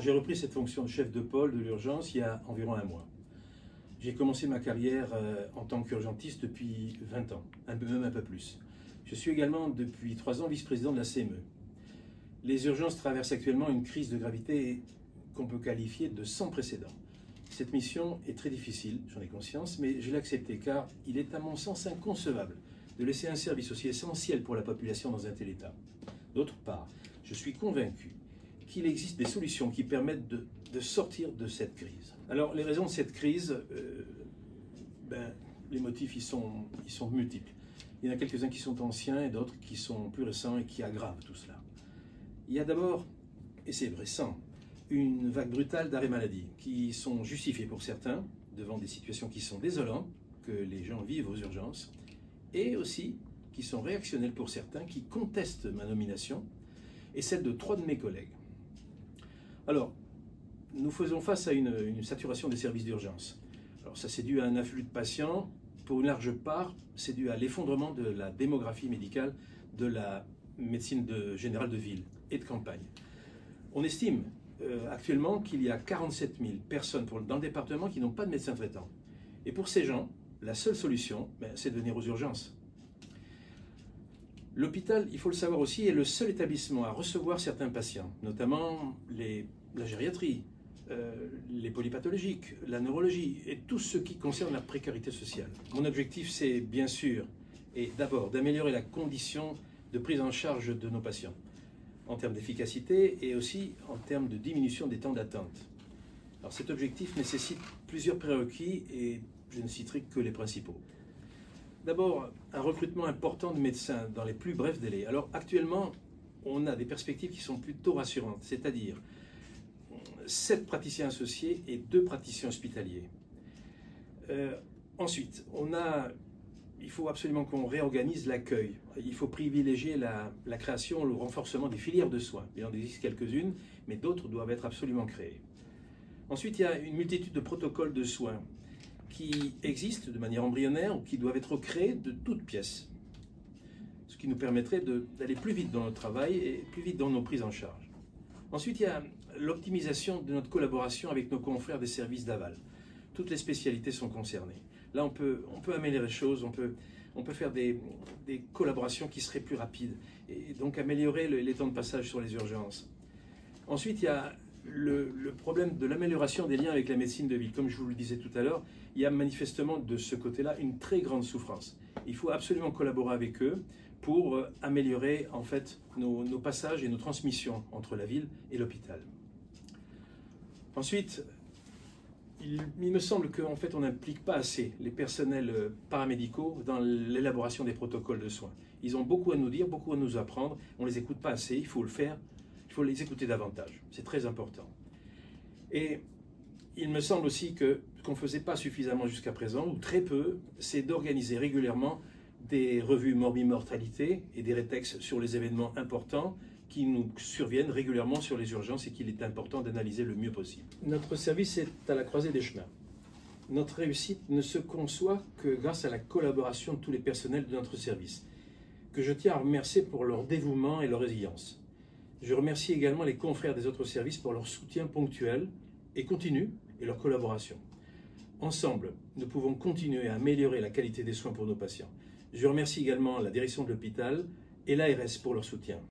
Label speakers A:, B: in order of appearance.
A: j'ai repris cette fonction de chef de pôle de l'urgence il y a environ un mois. J'ai commencé ma carrière en tant qu'urgentiste depuis 20 ans, même un peu plus. Je suis également depuis 3 ans vice-président de la CME. Les urgences traversent actuellement une crise de gravité qu'on peut qualifier de sans précédent. Cette mission est très difficile, j'en ai conscience, mais je l'ai acceptée car il est à mon sens inconcevable de laisser un service aussi essentiel pour la population dans un tel état. D'autre part, je suis convaincu qu'il existe des solutions qui permettent de sortir de cette crise. Alors, les raisons de cette crise, les motifs ils sont multiples. Il y en a quelques-uns qui sont anciens et d'autres qui sont plus récents et qui aggravent tout cela. Il y a d'abord, et c'est récent, une vague brutale d'arrêts maladie qui sont justifiés pour certains devant des situations qui sont désolantes que les gens vivent aux urgences et aussi qui sont réactionnels pour certains qui contestent ma nomination et celle de 3 de mes collègues. Alors, nous faisons face à une saturation des services d'urgence. Alors ça c'est dû à un afflux de patients, pour une large part c'est dû à l'effondrement de la démographie médicale de la médecine générale de ville et de campagne. On estime actuellement qu'il y a 47 000 personnes dans le département qui n'ont pas de médecin traitant. Et pour ces gens, la seule solution, c'est de venir aux urgences. L'hôpital, il faut le savoir aussi, est le seul établissement à recevoir certains patients, notamment la gériatrie, les polypathologiques, la neurologie et tout ce qui concerne la précarité sociale. Mon objectif, c'est bien sûr, et d'abord, d'améliorer la condition de prise en charge de nos patients, en termes d'efficacité et aussi en termes de diminution des temps d'attente. Alors cet objectif nécessite plusieurs prérequis et je ne citerai que les principaux. D'abord, un recrutement important de médecins dans les plus brefs délais. Alors actuellement, on a des perspectives qui sont plutôt rassurantes, c'est-à-dire 7 praticiens associés et 2 praticiens hospitaliers. Ensuite, il faut absolument qu'on réorganise l'accueil. Il faut privilégier la création, le renforcement des filières de soins. Il en existe quelques-unes, mais d'autres doivent être absolument créées. Ensuite, il y a une multitude de protocoles de soins qui existent de manière embryonnaire ou qui doivent être créés de toutes pièces. Ce qui nous permettrait d'aller plus vite dans notre travail et plus vite dans nos prises en charge. Ensuite, il y a l'optimisation de notre collaboration avec nos confrères des services d'aval. Toutes les spécialités sont concernées. Là, on peut améliorer les choses, on peut faire des collaborations qui seraient plus rapides et donc améliorer les temps de passage sur les urgences. Ensuite, il y a le problème de l'amélioration des liens avec la médecine de ville. Comme je vous le disais tout à l'heure, il y a manifestement de ce côté-là une très grande souffrance. Il faut absolument collaborer avec eux pour améliorer en fait nos passages et nos transmissions entre la ville et l'hôpital. Ensuite, il me semble qu'en fait on n'implique pas assez les personnels paramédicaux dans l'élaboration des protocoles de soins. Ils ont beaucoup à nous dire, beaucoup à nous apprendre, on ne les écoute pas assez, il faut le faire, il faut les écouter davantage, c'est très important. Et il me semble aussi que ce qu'on ne faisait pas suffisamment jusqu'à présent, ou très peu, c'est d'organiser régulièrement des revues morbimortalité et des rétex sur les événements importants qui nous surviennent régulièrement sur les urgences et qu'il est important d'analyser le mieux possible. Notre service est à la croisée des chemins. Notre réussite ne se conçoit que grâce à la collaboration de tous les personnels de notre service, que je tiens à remercier pour leur dévouement et leur résilience. Je remercie également les confrères des autres services pour leur soutien ponctuel et continu et leur collaboration. Ensemble, nous pouvons continuer à améliorer la qualité des soins pour nos patients. Je remercie également la direction de l'hôpital et l'ARS pour leur soutien.